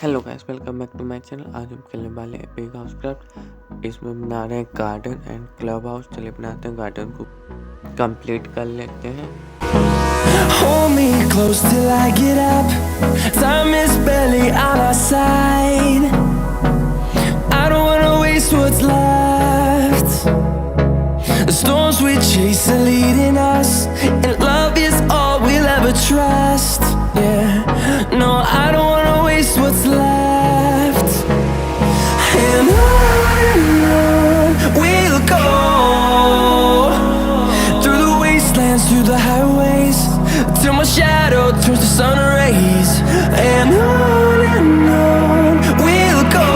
Hello guys, welcome back to my channel. आज हम खेलने वाले हैं बिग हाउस क्राफ्ट। इसमें बना रहे हैं गार्डन एंड क्लब हाउस। चलिए बनाते हैं, गार्डन को कंप्लीट कर लेते हैं। Hold me close till I get up. Time is barely on our side. I don't wanna waste what's left. The storms we chase are leading us, and love is all we'll ever trust. Yeah, no, I don't wanna waste what's left. And on we'll go, through the wastelands, through the highways, till my shadow turns to sun rays. And on we'll go,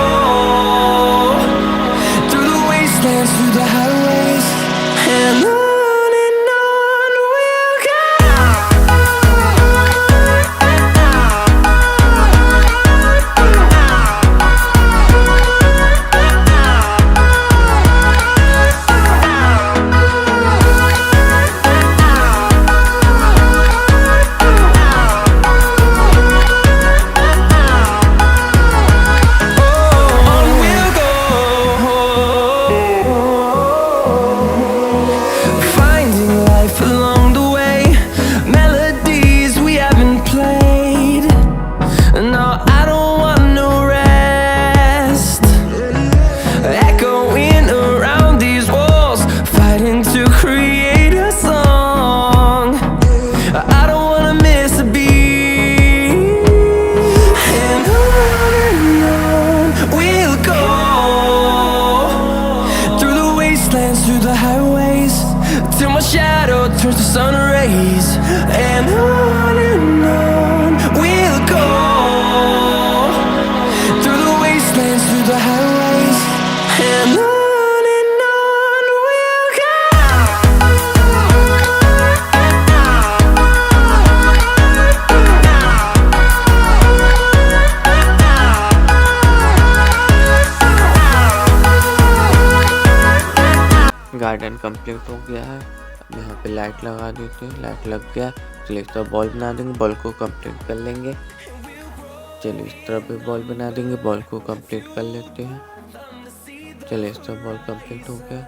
through the wastelands, through the highways, and on we'll go. Finding life along the way, melodies we haven't played. No, I don't want no rest. Echoing around these walls, fighting to create a song. I don't wanna miss a beat. And on we'll go, through the wastelands, through the highways, till my shadow turns to sun rays. And on we'll go, through the wastelands, through the highways, and on we'll go. Garden complete हो गया है। अब यहाँ पे light लगा देते हैं। Light लग गया। चलिए इस तरफ बॉल बना देंगे, बॉल को कंप्लीट कर लेंगे। चलिए इस तरफ भी बॉल बना देंगे, बॉल को कंप्लीट कर लेते हैं। चलिए इस तरफ बॉल कंप्लीट हो गया।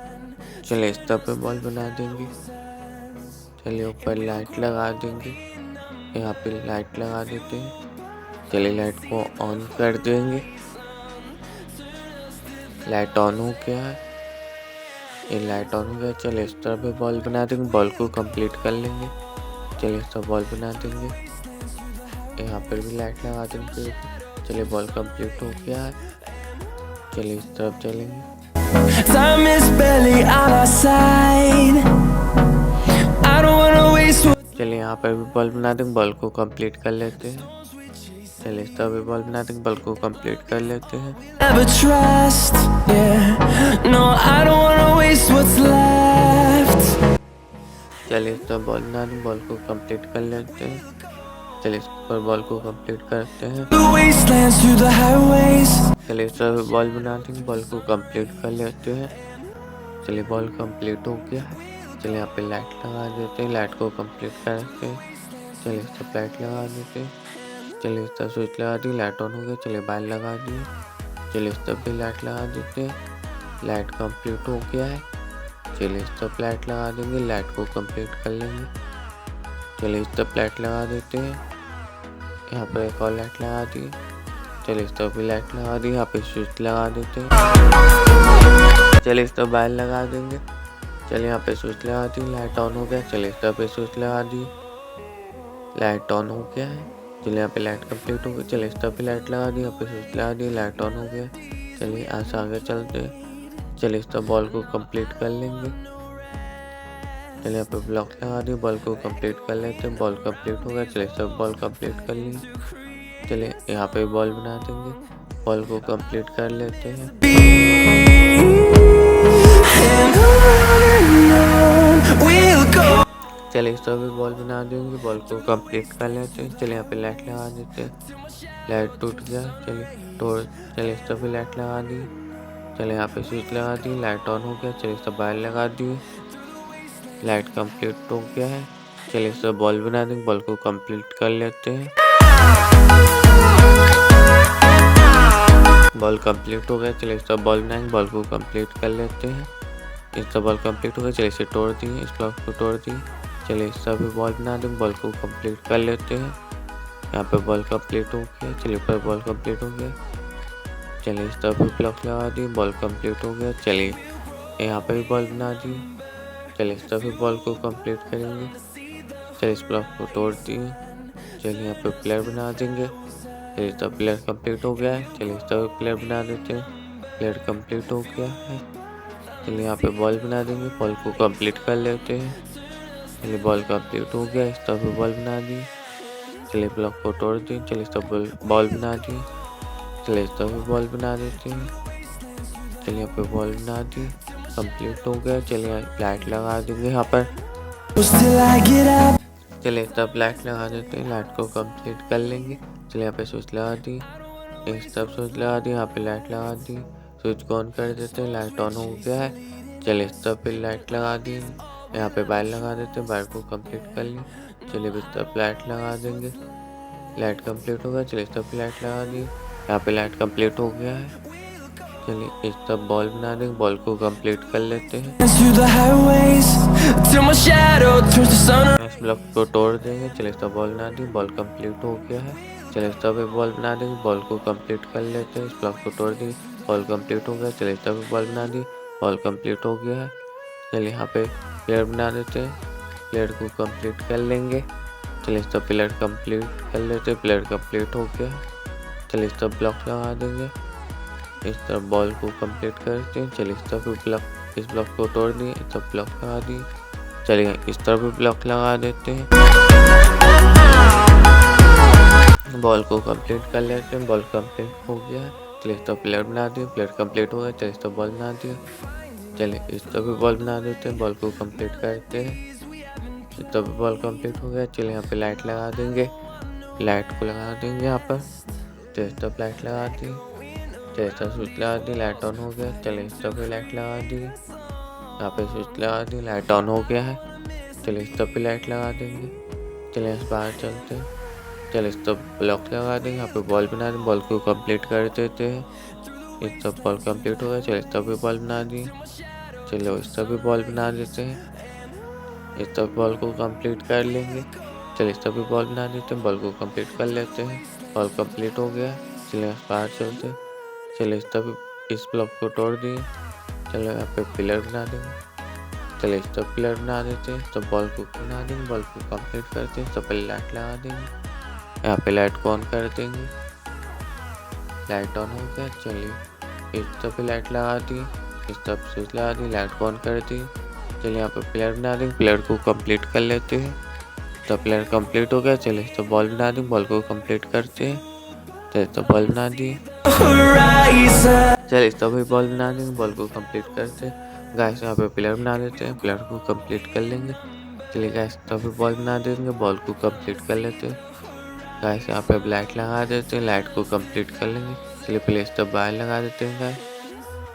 चलिए इस तरफ पे बॉल बना देंगे। चलिए ऊपर लाइट लगा देंगे, यहाँ पे लाइट लगा देते हैं। चलिए लाइट को ऑन कर देंगे। लाइट ऑन हो गया है, ये लाइट ऑन हो गया। चलिए इस तरफ भी बॉल बना देंगे, बॉल को कंप्लीट कर लेंगे। चलिए इस तरफ बॉल बना देंगे, यहाँ पर भी लाइट लगा देंगे। चलिए बॉल कंप्लीट हो गया है। चलिए इस तरफ चलेंगे। Time is barely on our side. I don't wanna waste what. चलिए यहाँ पर भी बॉल बना देंगे, बॉल को कंप्लीट कर लेते हैं। चलिए इस तरफ भी बॉल बना देंगे, बॉल को कंप्लीट कर लेते हैं। Never trust, yeah. No, I don't wanna waste what's left. चलिए इस तरफ बॉल बना देंगे, बॉल को कंप्लीट कर लेते हैं। चलिए इस पर बॉल को कंप्लीट करते हैं। The wastelands, through the highways. चलिए इस तरफ बॉल बना देंगे, बॉल को कंप्लीट कर लेते हैं। चलिए बॉल कंप्लीट हो गया है। चलिए यहाँ पे लाइट लगा देते हैं, लाइट को कंप्लीट करते हैं। चलिए इस तरफ लाइट लगा देते हैं। चलिए इस तरफ स्विच लगा दी, लाइट ऑन हो गया। चलिए बाल लगा दिए। चलिए इस तरफ भी लाइट लगा देते हैं, लाइट कंप्लीट हो गया है। चलिए इस तरफ लाइट लगा देंगे, लाइट को कंप्लीट कर लेंगे। चलिए इस तरफ लाइट लगा देते हैं, यहाँ पर एक और लाइट लगा दी। चलिए इस तरफ भी लाइट लगा दी, यहाँ पे स्विच लगा देते हैं। चलिए इस तरफ बाल लगा देंगे। चलिए यहाँ पे स्विच लगा दी, लाइट ऑन हो गया। चलिए इस तरफ पे स्विच लगा दी, लाइट ऑन हो गया है। चलिए यहाँ पे लाइट कंप्लीट हो गई। चलिए इस तरफ भी लाइट लगा दी, यहाँ पे स्विच लगा दी, लाइट ऑन हो गया। चलिए आज आगे चलते हैं। चलिए इस तरफ बॉल को कंप्लीट कर लेंगे। चलिए यहाँ पे ब्लॉक लगा दी, बॉल को कंप्लीट कर लेते हैं। बॉल कंप्लीट हो गया। चलिए इस तरफ बॉल कंप्लीट कर लेंगे। चलिए यहाँ पे बॉल बना देंगे, बॉल को कंप्लीट कर लेते हैं। And on we'll go. चलिए इस तरफ भी बॉल बना देंगे, बॉल को कंप्लीट कर लेते हैं। चलिए यहाँ पे लाइट लगा देते हैं, लाइट टूट गया। चलिए इस तरफ भी लाइट लगा दी। चलिए यहाँ पे स्विच लगा दी, लाइट ऑन हो गया। चलिए इस तरफ बाल लगा दी, लाइट कंप्लीट हो गया है। चलिए इस तरफ बॉल बना देंगे, बॉल को कंप्लीट कर लेते हैं। बॉल कंप्लीट हो गया। चलिए इसका बॉल बनाएंगे, बॉल को कंप्लीट कर लेते हैं। इसका बॉल कंप्लीट हो गया। चलिए इसे तोड़ दिए, इस ब्लॉक को तोड़ दिए। चलिए इसका भी बॉल बना देंगे, बॉल को कंप्लीट कर लेते हैं। यहाँ पे बॉल कंप्लीट हो गया। चलिए ऊपर बॉल कंप्लीट हो गया। चलिए इस तरफ भी ब्लॉक लगा दिए, बॉल कंप्लीट हो गया। चलिए यहाँ पे भी बॉल बना दी। चलिए इस तरफ भी बॉल को कंप्लीट करेंगे। चलिए इस ब्लॉक को तोड़ दिए। चलिए यहाँ पे प्लेयर बना देंगे। चलिए इस तरफ प्लेयर कंप्लीट हो गया है। चलिए इस तरफ प्लेयर बना देते हैं, प्लेयर कंप्लीट हो गया है। चलिए यहाँ पे बॉल बना देंगे, बॉल को कंप्लीट कर लेते हैं। चलिए बॉल कंप्लीट हो गया। इस तरफ भी बॉल बना दी। चलिए ब्लॉक को तोड़ दिए। चलिए इस तरफ बॉल बना दी। चलिए इस तरफ भी बॉल बना देते हैं। चलिए यहाँ पे बॉल बना दी, कंप्लीट हो गया। चलिए लाइट लगा देंगे यहाँ पर। till I get up. चलिए तब लाइट लगा देते हैं, लाइट को कंप्लीट कर लेंगे। चलिए यहाँ पे स्विच लगा दी, इस तरफ स्विच लगा दी, यहाँ पे लाइट लगा दी। स्विच को ऑन कर देते हैं, लाइट ऑन हो गया है। चलिए इस तरफ पे लाइट लगा दी, यहाँ पे वायर लगा देते हैं, वायर को कंप्लीट कर ली। चलिए इस तरफ लाइट लगा देंगे, लाइट कंप्लीट हो गया। चलिए इस तरफ लाइट लगा दी, यहाँ पे लाइट कंप्लीट हो गया है। चलिए इस तरफ बॉल बना देंगे, बॉल को कंप्लीट कर लेते हैं। Through the highways till my shadow turns to sun. इस ब्लॉक को तोड़ देंगे। चलिए इस तरफ बॉल बना दी, बॉल कंप्लीट हो गया है। चलिए इस तरफ बॉल बना देंगे, बॉल को कंप्लीट कर लेते हैं। इस ब्लॉक को तोड़ दी, बॉल कंप्लीट हो गया। चलिए इस तरफ बॉल बना दी, बॉल कंप्लीट हो गया है। चलिए यहाँ पे प्लेयर बना देते हैं, प्लेयर को कंप्लीट कर लेंगे। चलिए इस तरफ प्लेयर कंप्लीट कर लेते हैं, प्लेयर कंप्लीट हो गया। चलिए इस तरफ ब्लॉक लगा देंगे, इस तरफ बॉल को कंप्लीट करते हैं। चलिए इस तरफ ब्लॉक, इस ब्लॉक को तोड़ दिए, इस तरफ ब्लॉक लगा दी। चलिए इस तरफ भी ब्लॉक लगा देते हैं, बॉल को कंप्लीट कर लेते हैं। बॉल कंप्लीट हो गया। चलिए इस तरफ प्लेयर बना दिए, प्लेयर कंप्लीट हो गया। चलिए इस तरफ बॉल बना दिए। चलिए इस तरफ भी बॉल बना देते हैं, बॉल को कंप्लीट करते हैं। इस तरफ भी बॉल कंप्लीट हो गया। चलिए यहाँ पे लाइट लगा देंगे, लाइट को लगा देंगे यहाँ पर। चलिए इस तरफ लाइट लगा दी, चलिए इस तरफ स्विच लगा दी, लाइट ऑन हो गया। चलिए इस तरफ भी लाइट लगा दी, यहाँ पे स्विच लगा दी, लाइट ऑन हो गया है। चलिए इस तरफ भी लाइट लगा देंगे। चलिए इस बाहर चलते हैं। चलिए इस तरफ ब्लॉक लगा देंगे, यहाँ पे बॉल बना देंगे, बॉल को कंप्लीट कर देते हैं। इस तरफ बॉल कंप्लीट हो गया। चलिए इस तरफ भी बॉल बना दी। चलिए इस तरफ भी बॉल बना देते हैं, इस तरफ बॉल को कंप्लीट कर लेंगे। चलिए इस तरफ भी बॉल बना देते हैं, बॉल को कंप्लीट कर लेते हैं। बॉल कंप्लीट हो गया। चलिए बाहर चलते हैं। चलिए इस तरफ इस ब्लॉक को तोड़ दिए। चलिए यहाँ पे पिलर बना देंगे। चलिए इस तरफ पिलर बना देते हैं, तो बॉल को बना देंगे, बॉल को कंप्लीट करते हैं। तो पहले लाइट लगा देंगे, यहाँ पे लाइट को ऑन कर देंगे, लाइट ऑन हो गया। चलिए इस तरफ लाइट लगा दी, इस तरफ स्विच लगा दी, लाइट को ऑन कर दी। चलिए यहाँ पे प्लेयर बना देंगे, प्लेयर को कंप्लीट कर लेते हैं। तो प्लेयर कंप्लीट हो गया। चलिए इस तरफ बॉल बना देंगे, बॉल को कंप्लीट करते हैं। चलिए इस तरफ बॉल बना दी, चलिए इस तरफ भी बॉल बना देंगे, बॉल को कंप्लीट करते हैं। गाइस यहाँ पे प्लेयर बना देते हैं, प्लेयर को कंप्लीट कर लेंगे। चलिए गाइस तभी बॉल बना देंगे, बॉल को कंप्लीट कर लेते हैं। गाइस यहाँ पे लाइट लगा देते हैं, लाइट को कंप्लीट कर लेंगे। चलिए पहले इस तरफ बाहर लगा देते हैं गाइस।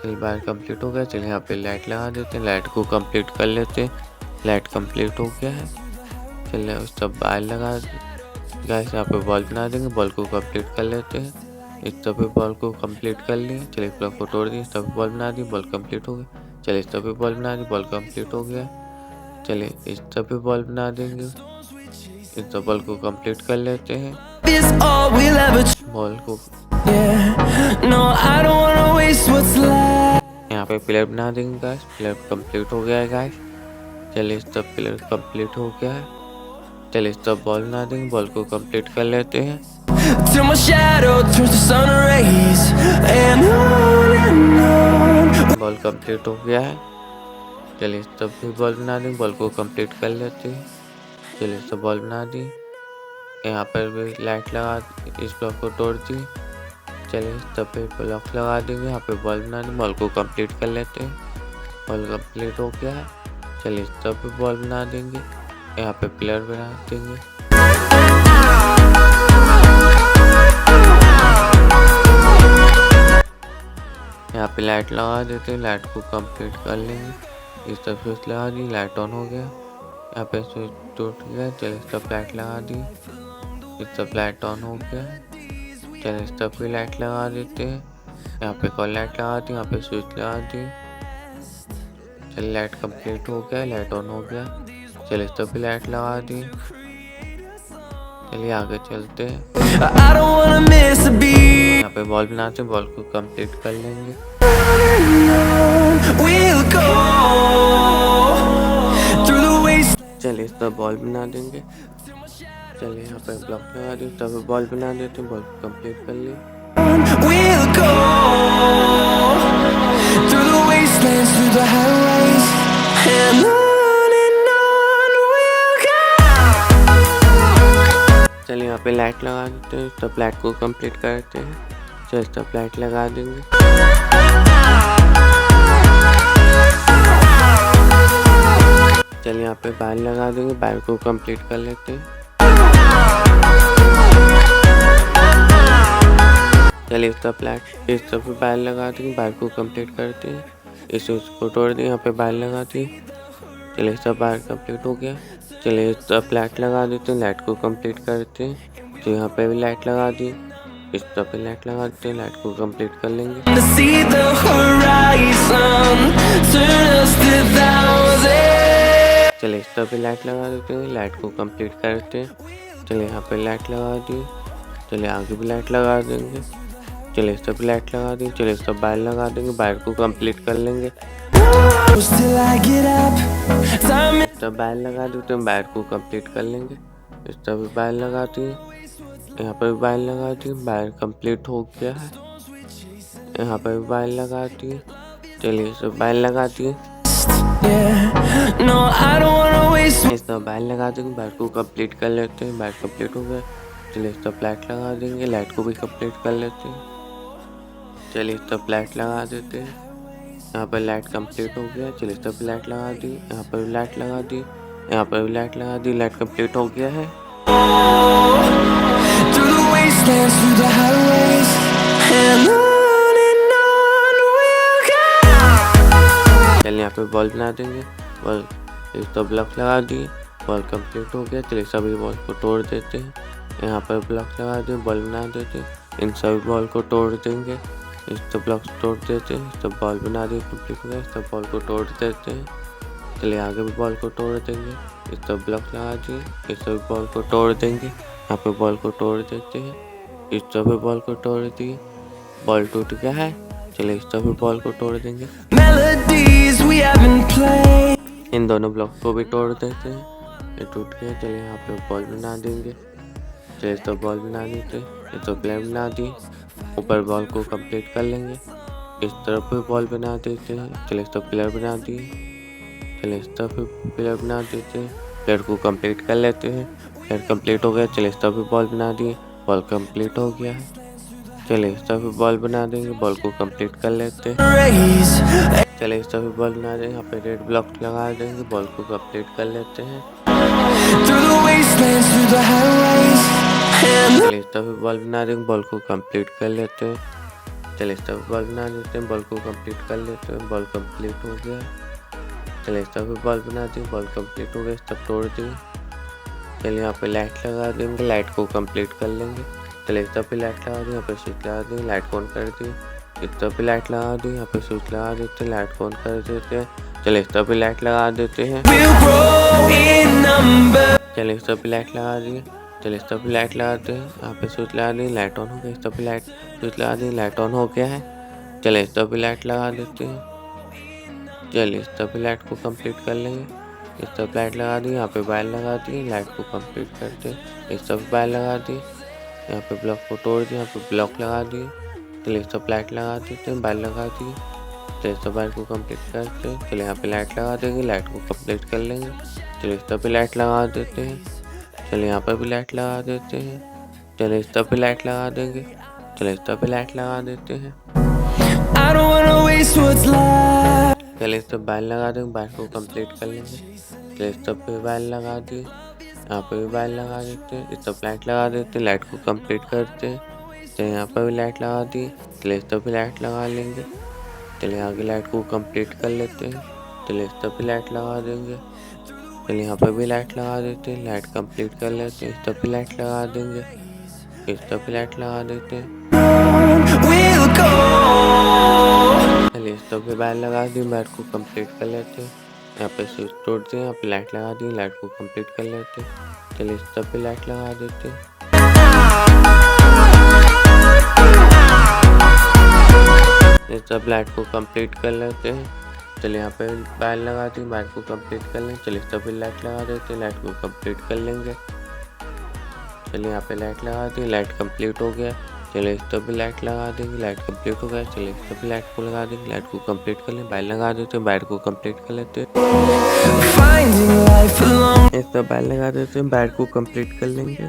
चलिए बाहर कंप्लीट हो गया। चलिए यहाँ पे लाइट लगा देते हैं, लाइट को कंप्लीट कर लेते हैं। लाइट कंप्लीट हो गया है। चलिए उस तरफ बाहर लगा गाइस, यहाँ पे बॉल बना देंगे, बॉल को कंप्लीट कर लेते हैं। इस तरफ भी बॉल को कंप्लीट कर लिए। चलिए ब्लॉक को तोड़ दिए, इस तरफ बॉल बना दी, बॉल कंप्लीट हो गया। चलिए इस तरफ भी बॉल बना दी, बॉल कंप्लीट हो गया। चलिए इस तरफ भी बॉल बना देंगे, इस तरफ बॉल को कंप्लीट कर लेते हैं। Is all we'll ever ball को yeah. No, I don't wanna waste what's left. यहाँ पे प्लेयर बना देंगे गाइस, प्लेयर कंप्लीट हो गया है गाइस। चलिए इस तरफ प्लेयर कंप्लीट हो गया है। चलिए इस तरफ बॉल बना देंगे, बॉल को कंप्लीट कर लेते हैं। Till my shadow turns to sun rays and on. Ball complete हो गया है। चलिए इस तरफ भी बॉल बना देंगे, बॉल को कंप्लीट कर लेते हैं। चलिए इस तरफ बॉल बना दी, यहाँ पर भी लाइट लगा, इस ब्लॉक को तोड़ दी। चलिए इस तरफ पे ब्लॉक लगा देंगे, यहाँ पे बॉल बना देंगे, बॉल को कंप्लीट कर लेते हैं। बॉल कंप्लीट हो गया है। चलिए इस तरफ भी बॉल बना देंगे, यहाँ पे प्लेयर बना देंगे। यहाँ पे लाइट लगा देते हैं, लाइट को कंप्लीट कर लेंगे। इस तरफ स्विच लगा दी, लाइट ऑन हो गया। यहाँ पे स्विच टूट गया। चलिए इस तरफ लाइट लगा दी, इस तरफ लाइट ऑन हो गया। चलिए इस तरफ भी लाइट लगा देते हैं, यहाँ पे कॉल लाइट लगा दी, यहाँ पे स्विच लगा दी। चलिए लाइट कंप्लीट हो गया, लाइट ऑन हो गया। चलिए इस तरफ भी लाइट लगा दी। चलिए आगे चलते हैं। I don't wanna miss a beat. यहाँ पे बॉल बनाते हैं, बॉल को कंप्लीट कर लेंगे। We'll go through the waste. चलिए इस तरफ बॉल बना देंगे। चलिए यहाँ पे ब्लॉक लगा दी, तब बॉल बना देते हैं, बॉल को कंप्लीट कर लिए। We'll go through the wastelands, through the highways, and on we'll go. चलिए यहाँ पे लाइट लगा देते हैं, तब लाइट को कंप्लीट करते हैं। चलिए इस तरफ लाइट लगा देंगे। चलिए यहाँ पे बाल लगा देंगे, बाल को कंप्लीट कर लेते हैं। चलिए इस तरफ बाल लगा देंगे, बाल को कंप्लीट करते हैं। इस को तोड़ दें, यहाँ पे बाल लगा दी। चलिए इस तरफ बाल कंप्लीट हो गया। चलिए इस तरफ लाइट लगा देते हैं, लाइट को कंप्लीट करते हैं। तो यहाँ पे भी लाइट लगा दी, इस तरफ पे लाइट लगा देते हैं, लाइट को कंप्लीट कर लेंगे। To see the horizon, turn us to thousands. चलिए इस तरफ भी लाइट लगा देते हैं, लाइट को कंप्लीट करते हैं। चलिए यहाँ पे लाइट लगा दी। चलिए आगे भी लाइट लगा देंगे। चलिए इस तरफ भी लाइट लगा दी। चलिए इस तरफ बाल लगा देंगे, बाल को कंप्लीट कर लेंगे। Till I get up, time इस तरफ बाल लगा देते हैं, बाल को कंप्लीट कर लेंगे। इस तरफ भी बाल लगा दी, यहाँ पर भी बाल लगा दी, बाल कंप्लीट हो गया है। यहाँ पर भी बाल लगा दी। चलिए इस तरफ बाल लगा दिए, yeah. No, I don't wanna waste. इस तरफ बाल लगा देंगे, बाल को कंप्लीट कर लेते हैं। बाल कंप्लीट हो गया। चलिए इस तरफ लाइट लगा देंगे, लाइट को भी कंप्लीट कर लेते हैं। चलिए इस तरफ लाइट लगा देते हैं, यहाँ पर लाइट कंप्लीट हो गया। चलिए इस तरफ लाइट लगा दी, यहाँ पर भी लाइट लगा दी, यहाँ पर भी लाइट लगा दी, लाइट कंप्लीट हो गया है। Through the wastelands, through the highways, and on we'll go. चलिए यहाँ पे बॉल बना देंगे, बॉल इस तरफ ब्लॉक लगा दी, बॉल कंप्लीट हो गया। चलिए सभी बॉल को तोड़ देते हैं। यहाँ पर ब्लॉक लगा दें, बॉल बना देते हैं। इन सभी बॉल को तोड़ देंगे। इस तरफ ब्लॉक तोड़ देते हैं, इस तरफ बॉल बना दी, कंप्लीट हो गया। इस तरफ बॉल को तोड़ देते हैं। चलिए आगे भी बॉल को तोड़ देंगे। इस तरफ ब्लॉक लगा दिए, इस तरफ बॉल को तोड़ देंगे। यहाँ पे बॉल को तोड़ देते हैं, इस तरफ भी बॉल को तोड़ दिए, बॉल टूट गया है। चलिए इस तरफ भी बॉल को तोड़ देंगे। Melodies we haven't played. इन दोनों ब्लॉक को भी तोड़ देते हैं, ये टूट गया। चलिए यहाँ पे बॉल बना देंगे। चलिए इस तरफ बॉल बना देते हैं, इस तरफ प्लेयर बना दी, ऊपर बॉल को कंप्लीट कर लेंगे। इस तरफ भी बॉल बना देते हैं। चलिए इस तरफ प्लेयर बना दिए। चलिए इस तरफ भी प्लेयर बना देते हैं, प्लेयर को कंप्लीट कर लेते हैं। प्लेयर कंप्लीट हो गया। चलिए इस तरफ भी बॉल बना दिए, बॉल कंप्लीट हो गया है। चलिए इस तरफ भी बॉल बना देंगे, बॉल को कंप्लीट कर लेते हैं। Raise चलिए इस तरफ भी बॉल बना देंगे, यहाँ पे रेड ब्लॉक लगा देंगे, बॉल को कंप्लीट कर लेते हैं। through the wastelands, through the highways, and चलिए इस तरफ भी बॉल बना देंगे, बॉल को कंप्लीट कर लेते हैं। चलिए इस तरफ बॉल बना देते हैं, बॉल को कंप्लीट कर लेते हैं, बॉल कंप्लीट हो गया। चलिए इस तरफ भी बॉल बना देंगे, बॉल कंप्लीट हो गया। इस तरफ तोड़ देंगे। चलिए यहाँ पे लाइट लगा देंगे, लाइट को कंप्लीट कर लेंगे। चलिए इस तरफ भी लाइट लगा दें, यहाँ पे स्विच लगा दें, लाइट ऑन कर दें। इस तरफ भी लाइट लगा दें, यहाँ पे स्विच लगा देते हैं, लाइट ऑन कर देते हैं। चलिए इस तरफ भी लाइट लगा देते हैं। we'll grow in number. चलिए इस तरफ भी लाइट लगा दिए। चलिए इस तरफ भी लाइट लगाते हैं, यहाँ पे स्विच लगा दें, लाइट ऑन हो गया। इस तरफ भी लाइट स्विच लगा दें, लाइट ऑन हो गया है। चलिए इस तरफ भी लाइट लगा देते हैं। चलिए इस तरफ भी लाइट को कंप्लीट कर लेंगे। इस तरफ लाइट लगा दी, यहाँ पे वायर लगा दी, लाइट को कंप्लीट करते हैं। इस तरफ वायर लगा दी, यहाँ पे ब्लॉक को तोड़ दिया, यहाँ पे ब्लॉक लगा दिए। चलिए इस तरफ लाइट लगा देते हैं, वायर लगा दी। चलिए इस तरफ वायर को कंप्लीट करते हैं। चलिए यहाँ पे लाइट लगा देंगे, लाइट को कंप्लीट कर लेंगे। चलिए इस तरफ भी लाइट लगा देते हैं। चलिए यहाँ पर भी लाइट लगा देते हैं। चलिए इस तरफ भी लाइट लगा देंगे। चलिए इस तरफ भी लाइट लगा देते हैं। I don't wanna waste what's left. चलिए इस तरफ वायर लगा देंगे, वायर को कंप्लीट कर लेंगे। चलिए इस तरफ पे वायर लगा दिए, यहाँ पे भी वायर लगा देते हैं। इस तरफ लाइट लगा देते हैं, लाइट को कंप्लीट करते हैं। चलिए यहाँ पर भी लाइट लगा दी। चलिए इस तरफ भी लाइट लगा लेंगे। चलिए आगे लाइट को कंप्लीट कर लेते हैं। चलिए इस तरफ भी लाइट लगा देंगे। चलिए यहाँ पर भी लाइट लगा देते हैं, लाइट कंप्लीट कर लेते हैं। इस तरफ भी लाइट लगा देंगे, इस तरफ भी लाइट लगा देते हैं। We'll go पे वायर लगा दी, वायर को कंप्लीट कर लेते हैं। यहाँ पे स्विच तोड़ दिए, यहाँ पे लाइट लगा दी, लाइट को कंप्लीट कर लेते हैं। चलिए इस तरफ पे लाइट लगा देते हैं। इस तरफ लाइट को कंप्लीट कर लेते हैं। चलिए यहाँ पे वायर लगा दी, वायर को कंप्लीट कर लें। चलिए इस तरफ पे लाइट लगा देते हैं, लाइट को कंप्लीट कर लेंगे। चलिए यहाँ पे लाइट लगा दी, लाइट कंप्लीट हो गया। चलिए इस तरफ भी लाइट लगा देंगे, लाइट कंप्लीट हो गया। चलिए इस तरफ भी लाइट को लगा देंगे, लाइट को कंप्लीट कर लें। वायर लगा देते हैं, वायर को कंप्लीट कर लेते हैं। इस तरफ वायर लगा देते हैं, वायर को कंप्लीट कर लेंगे।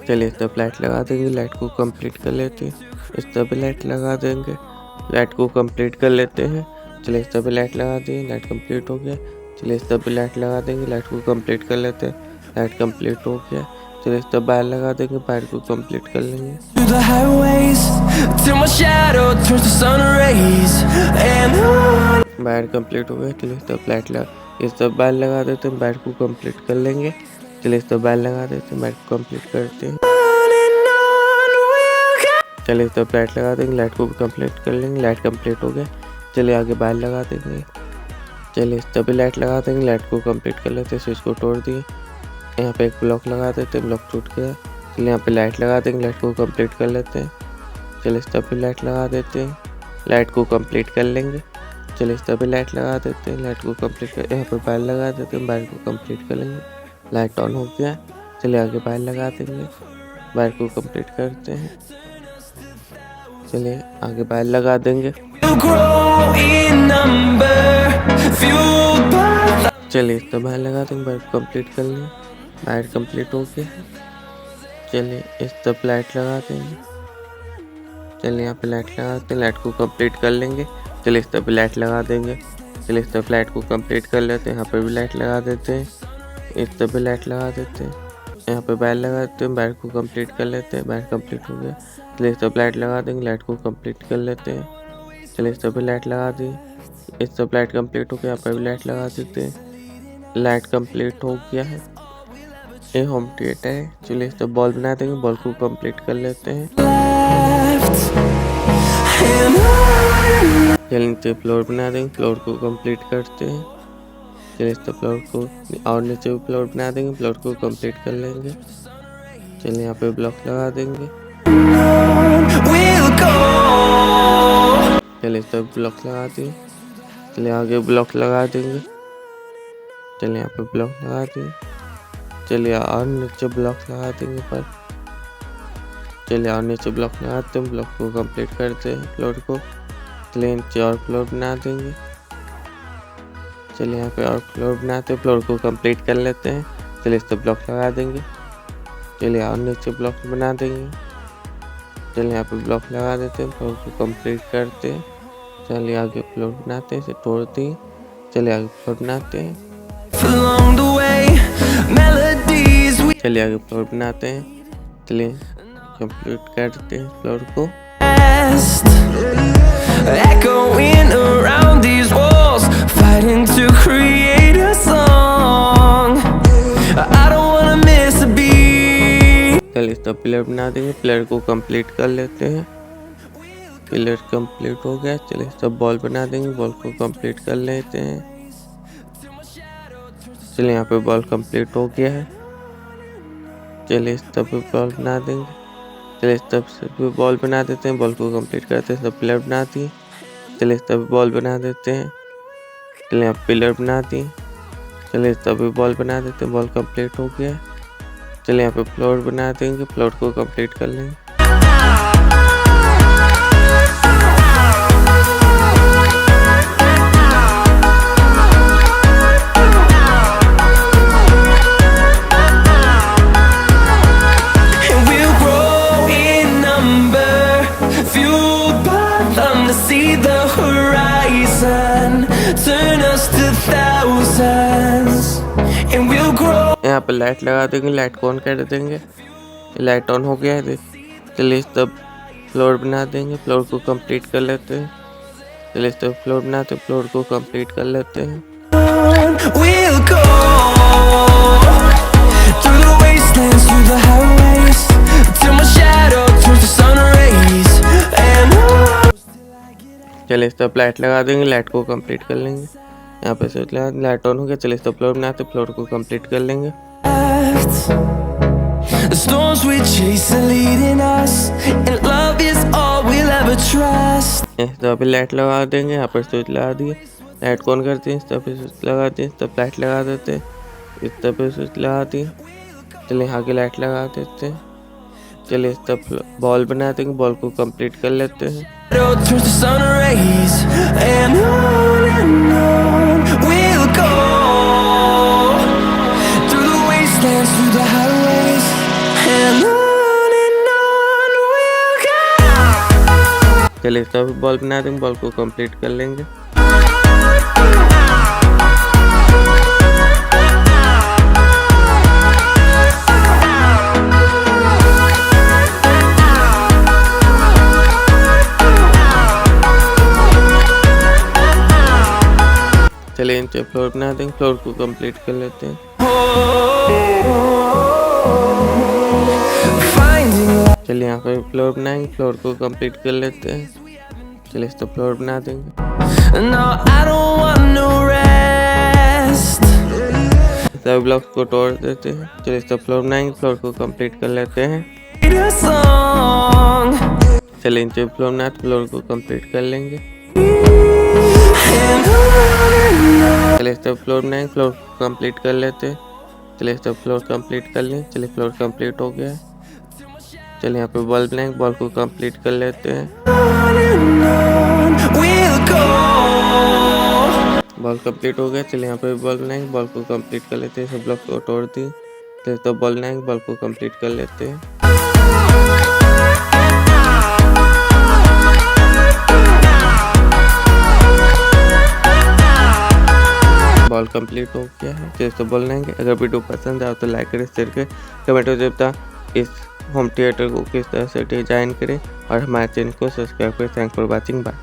चलिए इस तरफ लाइट लगा देंगे, लाइट को कंप्लीट कर लेते हैं। इस तरफ भी लाइट लगा देंगे, लाइट को कंप्लीट कर लेते हैं। चलिए इस तरफ भी लाइट लगा दी, लाइट कंप्लीट हो गया। चलिए इस तरफ भी लाइट लगा देंगे, लाइट को कंप्लीट कर लेते हैं। लाइट कंप्लीट हो गया। चलिए इस तरफ वायर लगा देंगे, वायर को कंप्लीट कर लेंगे। वायर कंप्लीट हो गया। चलिए इस तरफ लाइट लगा, इस तरफ वायर लगा देते हैं, वायर को कंप्लीट कर लेंगे। चलिए इस तरफ वायर लगा देते हैं, वायर को कंप्लीट करते हैं। चलिए इस तरफ लाइट लगा देंगे, लाइट को कंप्लीट कर लेंगे। लाइट कंप्लीट हो गया। चलिए आगे वायर लगा देंगे। चलिए इस तरफ भी लाइट लगा देंगे, लाइट को कंप्लीट कर लेते हैं। स्विच को तोड़ दिए, यहाँ पे एक ब्लॉक लगा देते हैं, ब्लॉक टूट गया। चलिए यहाँ पे लाइट लगा देंगे, लाइट को कंप्लीट कर लेते हैं। चलिए इस तरफ भी लाइट लगा देते हैं, लाइट को कंप्लीट कर लेंगे। चलिए इस तरफ भी लाइट लगा देते हैं, लाइट को कंप्लीट कर, यहाँ पे वायर लगा देते हैं, वायर को कंप्लीट कर लेंगे। लाइट ऑन हो गया। चलिए आगे वायर लगा देंगे, वायर को कंप्लीट करते हैं। चलिए आगे वायर लगा देंगे। चलिए इस तरफ वायर लगा देंगे, वायर को कंप्लीट कर लें। वायर कंप्लीट हो गया। चलिए इस तरफ लाइट लगा देंगे। चलिए यहाँ पे लाइट लगाते हैं, लाइट को कंप्लीट कर लेंगे। चलिए इस तरफ लाइट लगा देंगे। चलिए इस तरफ लाइट को कंप्लीट कर लेते हैं। यहाँ पे भी लाइट लगा देते हैं, इस तरफ भी लाइट लगा देते हैं। यहाँ पे वायर लगा देते हैं, वायर को कंप्लीट कर लेते हैं। वायर कंप्लीट हो गया। चलिए इस तरफ लाइट लगा देंगे, लाइट को कंप्लीट कर लेते हैं। चलिए इस तरफ भी लाइट लगा दी, इस तरफ लाइट कंप्लीट हो गया। यहाँ पे भी लाइट लगा देते हैं, लाइट कंप्लीट हो गया है। ये होम थिएटर है। चलिए इस तरफ बॉल बना देंगे, बॉल को कंप्लीट कर लेते हैं। चलिए नीचे फ्लोर बना देंगे, फ्लोर को कंप्लीट करते हैं। चलिए इस तरफ फ्लोर को और नीचे भी फ्लोर बना देंगे, फ्लोर को कंप्लीट कर लेंगे। चलिए यहाँ पे ब्लॉक लगा देंगे। चलिए इस तरफ ब्लॉक लगा दिए। चलिए आगे ब्लॉक लगा देंगे। चलिए यहाँ पे ब्लॉक लगा दिए। चलिए और नीचे ब्लॉक लगा देंगे पर। चलिए और नीचे ब्लॉक लगाते हैं, ब्लॉक को कंप्लीट करते हैं फ्लोर को। चलिए नीचे और फ्लोर बना देंगे। चलिए यहाँ पे और फ्लोर बनाते हैं, फ्लोर को कंप्लीट कर लेते हैं। चलिए इस तरफ ब्लॉक लगा देंगे। चलिए और नीचे ब्लॉक बना देंगे। चलिए यहाँ पे ब्लॉक लगा देते हैं, फ्लोर को कंप्लीट करते हैं। चलिए आगे फ्लोर बनाते हैं, इसे तोड़ दिए। चलिए आगे फ्लोर बनाते हैं। चलिए आगे फ्लोर बनाते हैं। चलिए कंप्लीट करते हैं फ्लोर को। Echoing around these walls, fighting to create a song. I don't wanna miss a beat. चलिए इस तरफ पिलर बना देंगे, पिलर को कंप्लीट कर लेते हैं। पिलर कंप्लीट हो गया। चलिए इस तरफ बॉल बना देंगे, बॉल को कंप्लीट कर लेते हैं। चलिए यहाँ पे बॉल कंप्लीट हो गया है। चलिए इस तरफ बॉल बना देंगे। चलिए इस तरफ से भी बॉल बना देते हैं, बॉल को कंप्लीट करते हैं। सब पिलर बना दिए। चलिए इस तरफ बॉल बना देते हैं। चलिए यहाँ पिलर बना दिए। चलिए इस तरफ भी बॉल बना देते हैं, बॉल कंप्लीट हो गया। चलिए यहाँ पे फ्लोर बना देंगे, फ्लोर को कंप्लीट कर लेंगे। See the horizon, turn us to thousands, and we'll grow. यहाँ पे लाइट लगा देंगे, लाइट को ऑन कर देंगे। लाइट ऑन हो गया है। चलिए इस तरफ फ्लोर बना देंगे, फ्लोर को कंप्लीट कर लेते हैं। चलिए इस तरफ फ्लोर बनाते हैं, फ्लोर को कंप्लीट कर लेते हैं। We'll go through the wastelands, through the highways, चलिए इस तरफ लाइट लगा देंगे, लाइट को कंप्लीट कर लेंगे। यहाँ पे स्विच लगा, लाइट ऑन हो गया। चलिए इस तरफ फ्लोर बनाते, फ्लोर को कंप्लीट कर लेंगे। The storms we chase are leading us, and love is all we'll ever trust. इस तरफ भी लाइट लगा देंगे, यहाँ पर स्विच लगा दिए, लाइट को ऑन करते हैं। इस तरफ स्विच लगा दिए, इस तरफ लाइट लगा देते हैं, इस तरफ स्विच लगा दिए। चलिए यहाँ की लाइट लगा देते हैं। चलिए इस तरफ बॉल बना देंगे, बॉल को कंप्लीट कर लेते हैं। Road turns to sun rays, and on we'll go, through the wastelands, through the highways, and on we'll go. चलिए इस तरफ बॉल बना देंगे, बॉल को कंप्लीट कर लेंगे। चलिए नीचे फ्लोर बना देंगे, फ्लोर को कंप्लीट कर लेते हैं। चलिए यहाँ पे फ्लोर बनाएंगे, फ्लोर को कंप्लीट कर लेते हैं। चलिए इस तरफ फ्लोर बना देंगे। No, I don't want no rest. सभी ब्लॉक्स को तोड़ देते हैं। चलिए इस तरफ फ्लोर बनाएंगे, फ्लोर को कंप्लीट कर लेते हैं। A song. चलिए नीचे फ्लोर बनाते, फ्लोर को कंप्लीट कर लेंगे। And on. चलिए इस तरफ फ्लोर बनाएंगे, फ्लोर को कंप्लीट कर लेते हैं। चलिए इस तरफ फ्लोर कंप्लीट कर लें। चलिए फ्लोर कंप्लीट हो गया है। चलिए यहाँ पे बॉल बनाएंगे, बॉल को कंप्लीट कर लेते हैं। We'll go. बॉल कंप्लीट हो गया। चलिए यहाँ पे बॉल बनाएंगे, बॉल को कंप्लीट कर लेते हैं। सब ब्लॉक को तोड़ दी। चलिए तो बॉल बनाएंगे, बॉल को कंप्लीट कर लेते हैं। बॉल कंप्लीट हो गया है। चलिए तो बॉल बनाएंगे। अगर वीडियो पसंद आए तो लाइक करें, शेयर करें, कमेंट में जब इस होम थिएटर को किस तरह से डिजाइन करें और हमारे चैनल को सब्सक्राइब करें। Thanks for watching, bye.